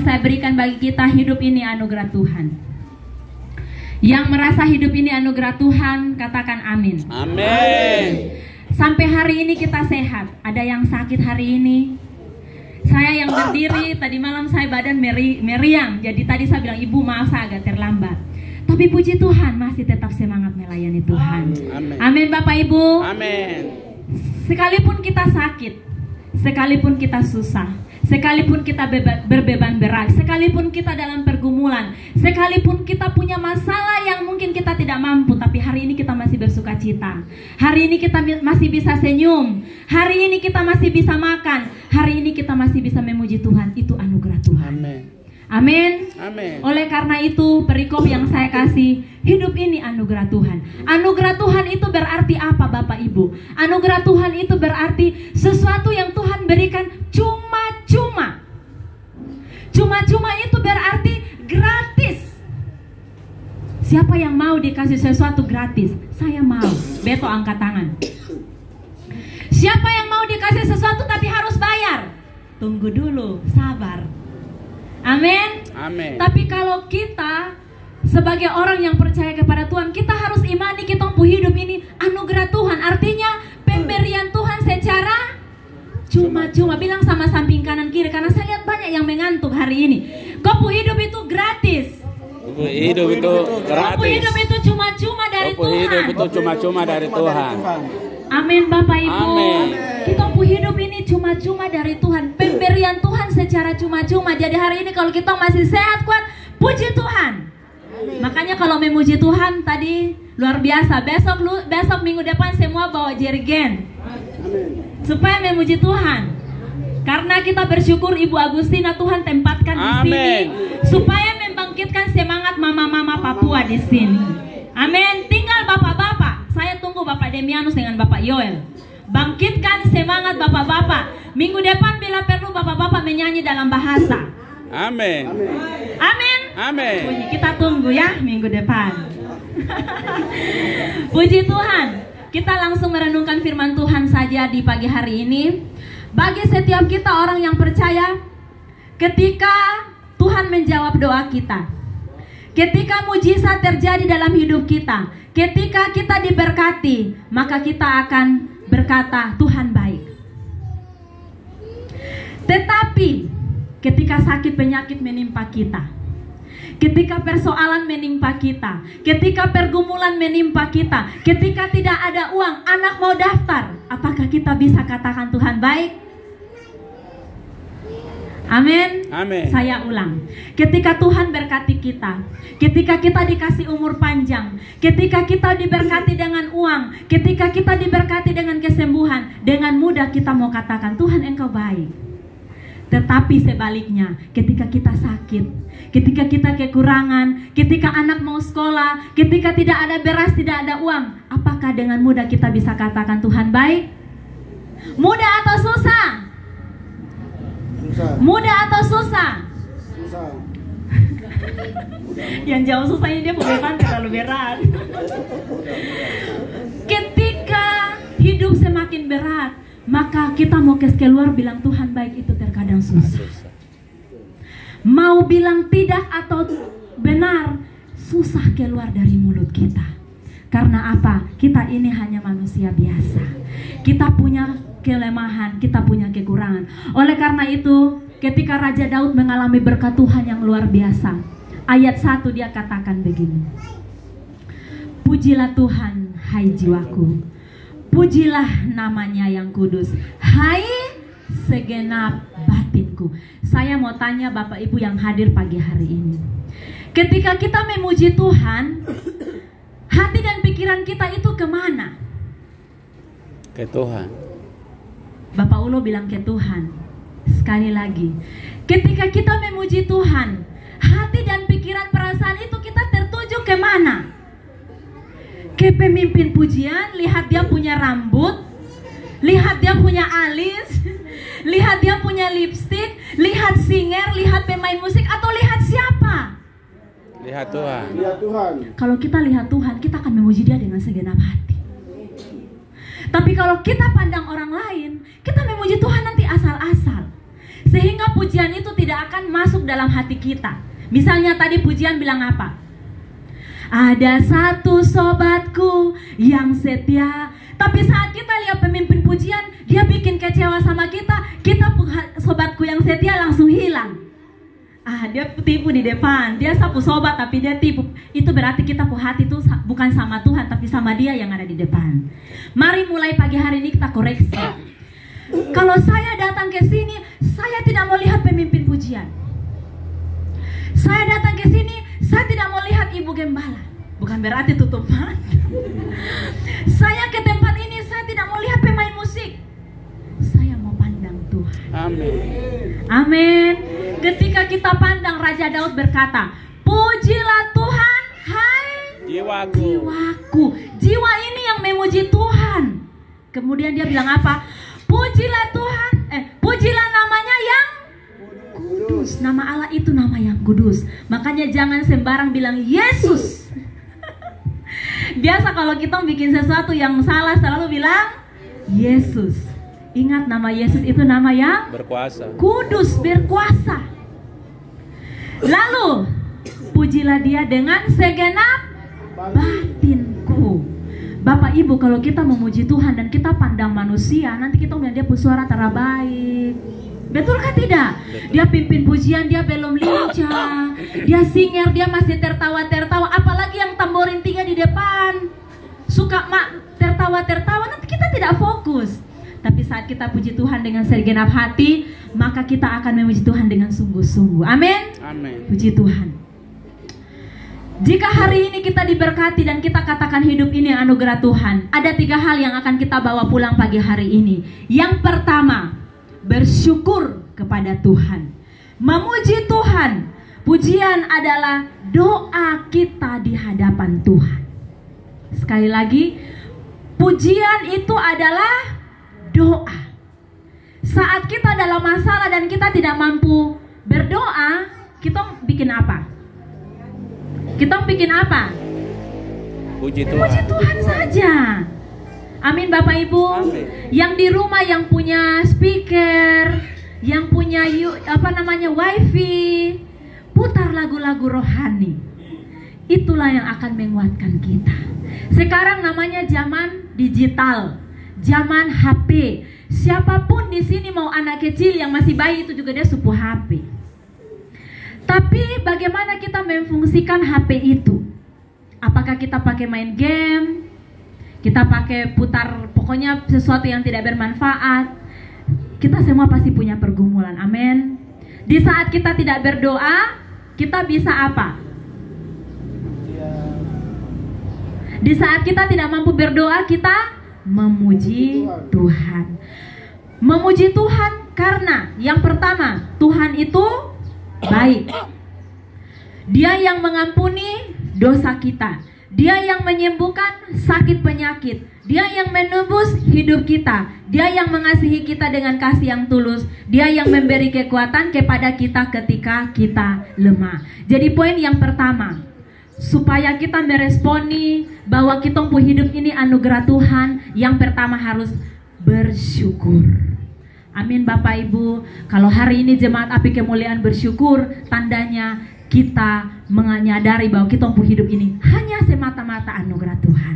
saya berikan bagi kita, hidup ini anugerah Tuhan. Yang merasa hidup ini anugerah Tuhan, katakan amin. Amin. Sampai hari ini kita sehat. Ada yang sakit hari ini? Saya yang berdiri, tadi malam saya badan meriang. Jadi tadi saya bilang, ibu maaf saya agak terlambat. Tapi puji Tuhan, masih tetap semangat melayani Tuhan. Amin. Amin Bapak Ibu. Amin. Sekalipun kita sakit, sekalipun kita susah, sekalipun kita berbeban berat, sekalipun kita dalam pergumulan, sekalipun kita punya masalah yang mungkin kita tidak mampu, tapi hari ini kita masih bersuka cita. Hari ini kita masih bisa senyum. Hari ini kita masih bisa makan. Hari ini kita masih bisa memuji Tuhan. Itu anugerah Tuhan. Amin. Amin. Amin. Oleh karena itu, perikop yang saya kasih, hidup ini anugerah Tuhan. Anugerah Tuhan itu berarti apa Bapak Ibu? Anugerah Tuhan itu berarti sesuatu yang Tuhan berikan cuma-cuma. Cuma-cuma itu berarti gratis. Siapa yang mau dikasih sesuatu gratis? Saya mau. Beto angkat tangan. Siapa yang mau dikasih sesuatu tapi harus bayar? Tunggu dulu, sabar. Amin. Amin. Tapi kalau kita sebagai orang yang percaya kepada Tuhan, kita harus imani kita hidup ini anugerah Tuhan. Artinya pemberian Tuhan secara cuma-cuma. Bilang sama samping kanan kiri, karena saya lihat banyak yang mengantuk hari ini. Kopu hidup itu gratis. Kopu hidup itu gratis. Kopu hidup itu cuma-cuma dari Kopu Tuhan. hidup itu cuma-cuma dari Tuhan. Amin Bapak Ibu. Amin. Kita hidup ini cuma-cuma dari Tuhan. Pemberian Tuhan secara cuma-cuma. Jadi hari ini kalau kita masih sehat kuat, puji Tuhan. Amin. Makanya kalau memuji Tuhan tadi luar biasa. Besok minggu depan semua bawa jerigen. Supaya memuji Tuhan. Karena kita bersyukur Ibu Agustina Tuhan tempatkan di sini supaya membangkitkan semangat mama-mama Papua di sini. Amin. Tinggal bapak-bapak. Saya tunggu Bapak Demianus dengan Bapak Yoel. Bangkitkan semangat bapak-bapak. Minggu depan bila perlu bapak-bapak menyanyi dalam bahasa. Amin. Amin. Amin. Kita tunggu ya minggu depan. Puji Tuhan. Kita langsung merenungkan firman Tuhan saja di pagi hari ini. Bagi setiap kita orang yang percaya, ketika Tuhan menjawab doa kita, ketika mujizat terjadi dalam hidup kita, ketika kita diberkati, maka kita akan berkata Tuhan baik. Tetapi ketika sakit penyakit menimpa kita, ketika persoalan menimpa kita, ketika pergumulan menimpa kita, ketika tidak ada uang, anak mau daftar, apakah kita bisa katakan Tuhan baik? Amin. Amin. Saya ulang. Ketika Tuhan berkati kita, ketika kita dikasih umur panjang, ketika kita diberkati dengan uang, ketika kita diberkati dengan kesembuhan, dengan mudah kita mau katakan Tuhan Engkau baik. Tetapi sebaliknya, ketika kita sakit, ketika kita kekurangan, ketika anak mau sekolah, ketika tidak ada beras, tidak ada uang, apakah dengan mudah kita bisa katakan Tuhan baik? Mudah atau susah? Susah. Mudah atau susah? Susah. Yang jauh susah ini dia beban terlalu berat. Ketika hidup semakin berat, maka kita mau keluar bilang Tuhan baik itu terkadang susah. Mau bilang tidak atau benar, susah keluar dari mulut kita. Karena apa? Kita ini hanya manusia biasa. Kita punya kelemahan, kita punya kekurangan. Oleh karena itu, ketika Raja Daud mengalami berkat Tuhan yang luar biasa, ayat 1 dia katakan begini, pujilah Tuhan, hai jiwaku, pujilah namanya yang kudus, hai segenap batinku. Saya mau tanya Bapak Ibu yang hadir pagi hari ini, ketika kita memuji Tuhan, hati dan pikiran kita itu kemana? Ke Tuhan. Bapak Ulo bilang ke Tuhan. Sekali lagi, ketika kita memuji Tuhan, hati dan pikiran perasaan itu kita tertuju kemana? Ke pemimpin pujian, lihat dia punya rambut, lihat dia punya alis, lihat dia punya lipstick, lihat singer, lihat pemain musik, atau lihat siapa? Lihat Tuhan. Lihat Tuhan. Kalau kita lihat Tuhan, kita akan memuji dia dengan segenap hati. Tapi kalau kita pandang orang lain, kita memuji Tuhan nanti asal-asal. sehingga pujian itu tidak akan masuk dalam hati kita. Misalnya tadi pujian bilang apa? Ada satu sobatku yang setia. Tapi saat kita lihat pemimpin pujian, dia bikin kecewa sama kita, sobatku yang setia langsung hilang. Dia tipu di depan, dia sapu sobat tapi dia tipu. Itu berarti kita hati itu bukan sama Tuhan, tapi sama dia yang ada di depan. Mari mulai pagi hari ini kita koreksi. Kalau saya datang ke sini, saya tidak mau lihat pemimpin pujian. Saya datang ke sini, saya tidak mau lihat ibu gembala. Bukan berarti tutup mata. Saya ke tempat ini, saya tidak mau lihat pemain musik. Saya mau pandang Tuhan. Amin. Amin. Ketika kita pandang, Raja Daud berkata, pujilah Tuhan, hai jiwaku. Jiwa ini yang memuji Tuhan. Kemudian dia bilang apa? Pujilah Tuhan, pujilah namanya yang kudus. Nama Allah itu nama yang kudus. Makanya jangan sembarang bilang Yesus. Biasa kalau kita bikin sesuatu yang salah selalu bilang Yesus. Ingat, nama Yesus itu nama yang berkuasa, kudus, berkuasa. Lalu pujilah dia dengan segenap batinku. Bapak Ibu, kalau kita memuji Tuhan dan kita pandang manusia, nanti kita melihat dia bersuara terbaik. Betul kan tidak? Dia pimpin pujian, dia belum lincah, dia singer, dia masih tertawa-tertawa. Apalagi yang tamborin 3 di depan, suka tertawa-tertawa, nanti kita tidak fokus. Tapi saat kita puji Tuhan dengan segenap hati, maka kita akan memuji Tuhan dengan sungguh-sungguh. Amin. Amin. Puji Tuhan. Jika hari ini kita diberkati dan kita katakan hidup ini anugerah Tuhan, ada 3 hal yang akan kita bawa pulang pagi hari ini. Yang pertama, bersyukur kepada Tuhan. Memuji Tuhan. Pujian adalah doa kita di hadapan Tuhan. Sekali lagi, pujian itu adalah doa. Saat kita dalam masalah dan kita tidak mampu berdoa, kita bikin apa? Kita bikin apa? Puji Tuhan. Puji Tuhan saja. Amin Bapak Ibu. Amin. Yang di rumah yang punya speaker, yang punya wifi, putar lagu-lagu rohani. Itulah yang akan menguatkan kita. Sekarang namanya zaman digital, zaman HP. Siapapun di sini, mau anak kecil yang masih bayi itu juga dia supu HP. Tapi bagaimana kita memfungsikan HP itu? Apakah kita pakai main game? Kita pakai putar pokoknya sesuatu yang tidak bermanfaat? Kita semua pasti punya pergumulan. Amin. Di saat kita tidak berdoa, kita bisa apa? Di saat kita tidak mampu berdoa, kita memuji Tuhan. Memuji Tuhan karena yang pertama, Tuhan itu baik. Dia yang mengampuni dosa kita. Dia yang menyembuhkan sakit penyakit. Dia yang menebus hidup kita. Dia yang mengasihi kita dengan kasih yang tulus. Dia yang memberi kekuatan kepada kita ketika kita lemah. Jadi poin yang pertama, supaya kita meresponi bahwa kita hidup ini anugerah Tuhan, yang pertama harus bersyukur. Amin Bapak Ibu. Kalau hari ini jemaat api kemuliaan bersyukur, tandanya kita menyadari bahwa kita hidup ini hanya semata-mata anugerah Tuhan.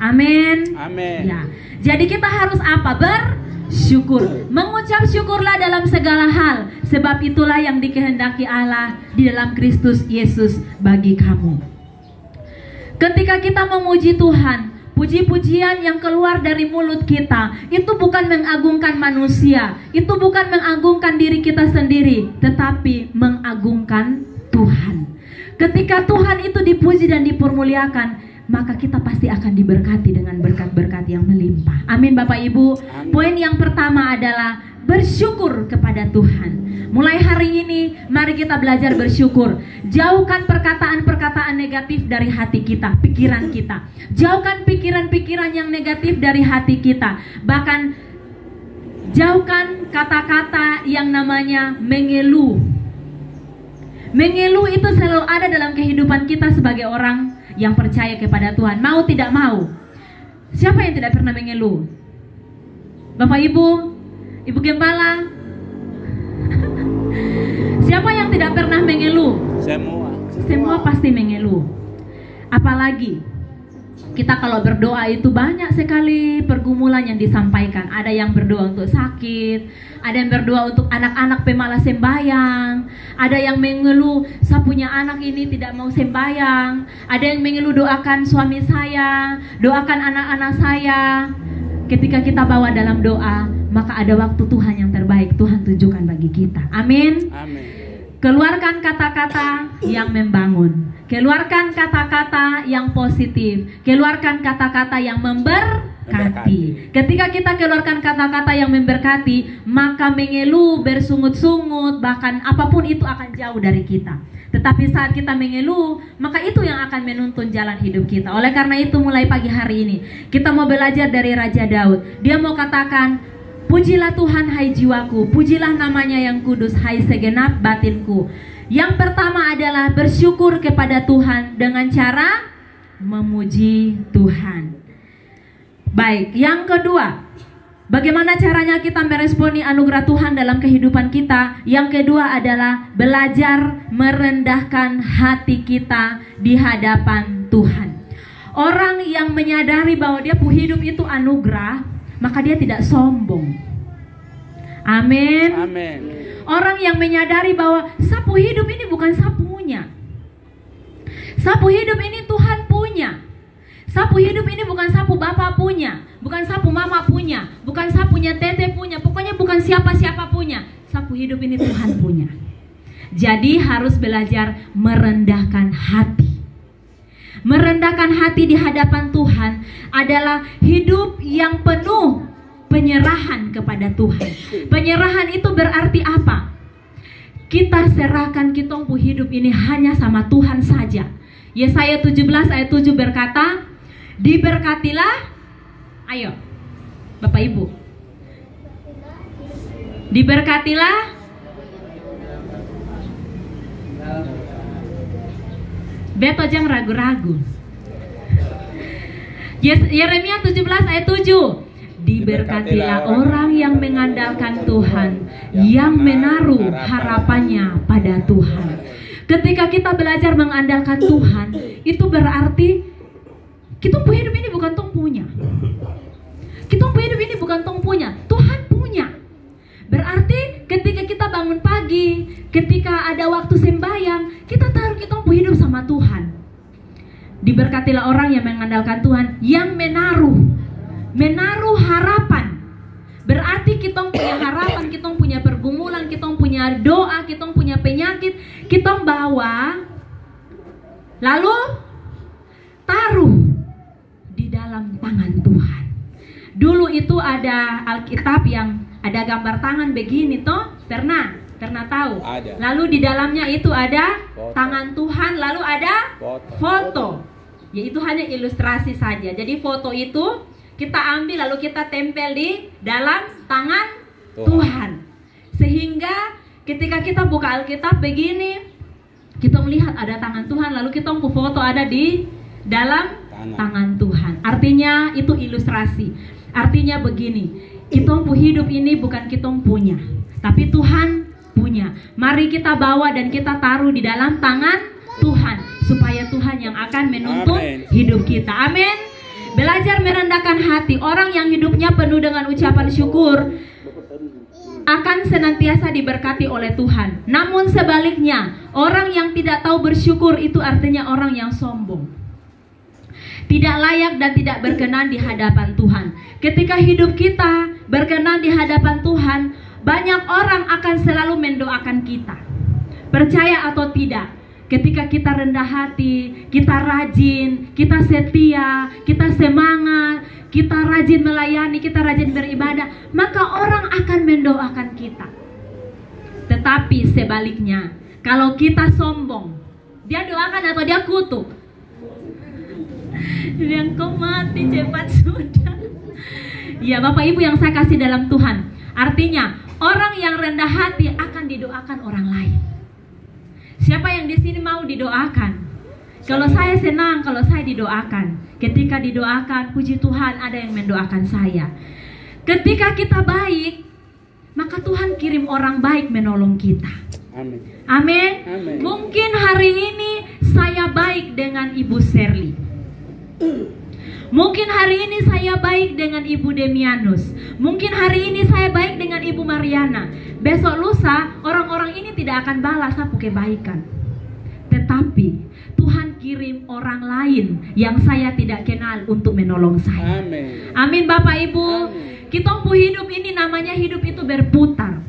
Amin. Amin. Ya. Jadi kita harus apa? Bersyukur. Mengucap syukurlah dalam segala hal, sebab itulah yang dikehendaki Allah di dalam Kristus Yesus bagi kamu. Ketika kita memuji Tuhan, puji-pujian yang keluar dari mulut kita itu bukan mengagungkan manusia, itu bukan mengagungkan diri kita sendiri, tetapi mengagungkan Tuhan. Ketika Tuhan itu dipuji dan dipermuliakan, maka kita pasti akan diberkati dengan berkat-berkat yang melimpah. Amin Bapak Ibu. Amin. Poin yang pertama adalah bersyukur kepada Tuhan. Mulai hari ini mari kita belajar bersyukur. Jauhkan perkataan-perkataan negatif dari hati kita, pikiran kita. Jauhkan pikiran-pikiran yang negatif dari hati kita. Bahkan jauhkan kata-kata yang namanya mengeluh. Mengeluh itu selalu ada dalam kehidupan kita sebagai orang yang percaya kepada Tuhan. Mau tidak mau. Siapa yang tidak pernah mengeluh? Bapak Ibu, Ibu Gembala. Siapa yang tidak pernah mengeluh? Semua pasti mengeluh. Apalagi kita kalau berdoa itu banyak sekali pergumulan yang disampaikan. Ada yang berdoa untuk sakit, ada yang berdoa untuk anak-anak pemalas sembahyang, ada yang mengeluh saya punya anak ini tidak mau sembahyang, ada yang mengeluh doakan suami saya, doakan anak-anak saya. Ketika kita bawa dalam doa, maka ada waktu Tuhan yang terbaik Tuhan tunjukkan bagi kita. Amin. Keluarkan kata-kata yang membangun, keluarkan kata-kata yang positif, keluarkan kata-kata yang memberkati. Ketika kita keluarkan kata-kata yang memberkati, maka mengeluh, bersungut-sungut, bahkan apapun itu akan jauh dari kita. Tetapi saat kita mengeluh, maka itu yang akan menuntun jalan hidup kita. Oleh karena itu mulai pagi hari ini kita mau belajar dari Raja Daud. Dia mau katakan, pujilah Tuhan hai jiwaku, pujilah namanya yang kudus hai segenap batinku. Yang pertama adalah bersyukur kepada Tuhan dengan cara memuji Tuhan. Baik, yang kedua, bagaimana caranya kita meresponi anugerah Tuhan dalam kehidupan kita? Yang kedua adalah belajar merendahkan hati kita di hadapan Tuhan. Orang yang menyadari bahwa dia hidup itu anugerah, maka dia tidak sombong. Amin. Orang yang menyadari bahwa sapu hidup ini bukan sapunya. Sapu hidup ini Tuhan punya. Sapu hidup ini bukan sapu bapak punya, bukan sapu mama punya, bukan sapunya tete punya, pokoknya bukan siapa-siapa punya. Sapu hidup ini Tuhan punya. Jadi harus belajar merendahkan hati. Merendahkan hati di hadapan Tuhan adalah hidup yang penuh penyerahan kepada Tuhan. Penyerahan itu berarti apa? Kita serahkan kitong hidup ini hanya sama Tuhan saja. Yesaya 17 ayat 7 berkata, diberkatilah, ayo Bapak Ibu, diberkatilah Beto jangan ragu-ragu. Yeremia 17 ayat 7, diberkatilah orang yang mengandalkan Tuhan, yang menaruh harapannya pada Tuhan. Ketika kita belajar mengandalkan Tuhan, itu berarti kita hidup ini bukan tong punya. Kita hidup ini bukan tong punya, Tuhan punya. Berarti ketika kita bangun pagi, ketika ada waktu sembahyang, kita taruh kita hidup sama Tuhan. Diberkatilah orang yang mengandalkan Tuhan, yang menaruh harapan. Berarti kita punya harapan, kita punya pergumulan, kita punya doa, kita punya penyakit, kita bawa, lalu taruh di dalam tangan Tuhan. Dulu itu ada Alkitab yang ada gambar tangan begini toh, pernah tahu? Ada. Lalu di dalamnya itu ada tangan Tuhan, lalu ada foto. Yaitu hanya ilustrasi saja. Jadi foto itu kita ambil lalu kita tempel di dalam tangan Tuhan. Sehingga ketika kita buka Alkitab begini, kita melihat ada tangan Tuhan, lalu kita foto ada di dalam tangan Tuhan. Artinya itu ilustrasi. Artinya begini, kita hidup ini bukan kita punya, tapi Tuhan punya. Mari kita bawa dan kita taruh di dalam tangan Tuhan, supaya Tuhan yang akan menuntun hidup kita. Amin. Belajar merendahkan hati. Orang yang hidupnya penuh dengan ucapan syukur akan senantiasa diberkati oleh Tuhan. Namun sebaliknya, orang yang tidak tahu bersyukur itu artinya orang yang sombong, tidak layak dan tidak berkenan di hadapan Tuhan. Ketika hidup kita berkenan di hadapan Tuhan, banyak orang akan selalu mendoakan kita. Percaya atau tidak, ketika kita rendah hati, kita rajin, kita setia, kita semangat, kita rajin melayani, kita rajin beribadah, maka orang akan mendoakan kita. Tetapi sebaliknya, kalau kita sombong, dia doakan atau dia kutuk? Yang kau mati cepat sudah. Ya Bapak Ibu yang saya kasih dalam Tuhan, artinya orang yang rendah hati akan didoakan orang lain. Siapa yang di sini mau didoakan? Kalau saya senang kalau saya didoakan. Ketika didoakan, puji Tuhan ada yang mendoakan saya. Ketika kita baik, maka Tuhan kirim orang baik menolong kita. Amin. Amin. Amin. Mungkin hari ini saya baik dengan Ibu Shirley. Mungkin hari ini saya baik dengan Ibu Demianus. Mungkin hari ini saya baik dengan Ibu Mariana. Besok lusa orang-orang ini tidak akan balas aku kebaikan. Tetapi Tuhan kirim orang lain yang saya tidak kenal untuk menolong saya. Amin. Amin Bapak Ibu. Amin. Kita hidup ini namanya hidup itu berputar.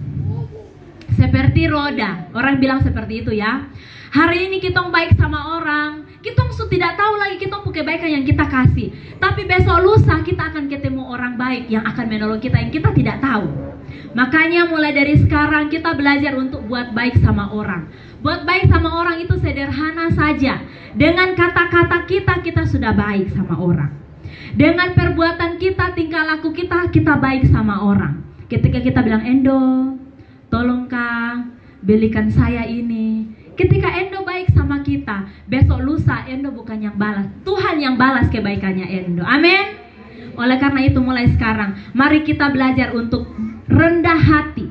Seperti roda. Orang bilang seperti itu ya. Hari ini kita baik sama orang, kita tidak tahu lagi kita kebaikan yang kita kasih. Tapi besok lusa kita akan ketemu orang baik yang akan menolong kita yang kita tidak tahu. Makanya mulai dari sekarang kita belajar untuk buat baik sama orang. Buat baik sama orang itu sederhana saja. Dengan kata-kata kita sudah baik sama orang. Dengan perbuatan kita, tingkah laku kita baik sama orang. Ketika kita bilang, Endo, tolong Kang, belikan saya ini. Ketika Endo baik sama kita, besok lusa Endo bukan yang balas, Tuhan yang balas kebaikannya Endo. Amin. Oleh karena itu mulai sekarang mari kita belajar untuk rendah hati.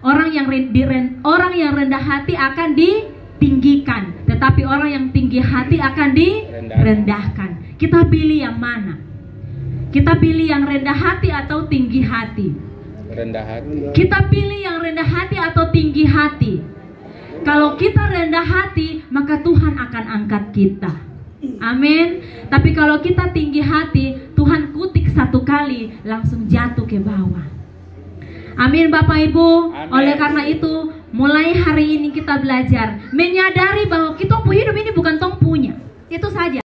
Orang yang rendah hati akan ditinggikan, tetapi orang yang tinggi hati akan direndahkan. Kita pilih yang mana? Kita pilih yang rendah hati atau tinggi hati? Rendah hati. Kita pilih yang rendah hati atau tinggi hati? Kalau kita rendah hati, maka Tuhan akan angkat kita. Amin. Tapi kalau kita tinggi hati, Tuhan kutik satu kali, langsung jatuh ke bawah. Amin Bapak Ibu. Amin. Oleh karena itu, mulai hari ini kita belajar menyadari bahwa kita hidup ini bukan tong punya. Itu saja.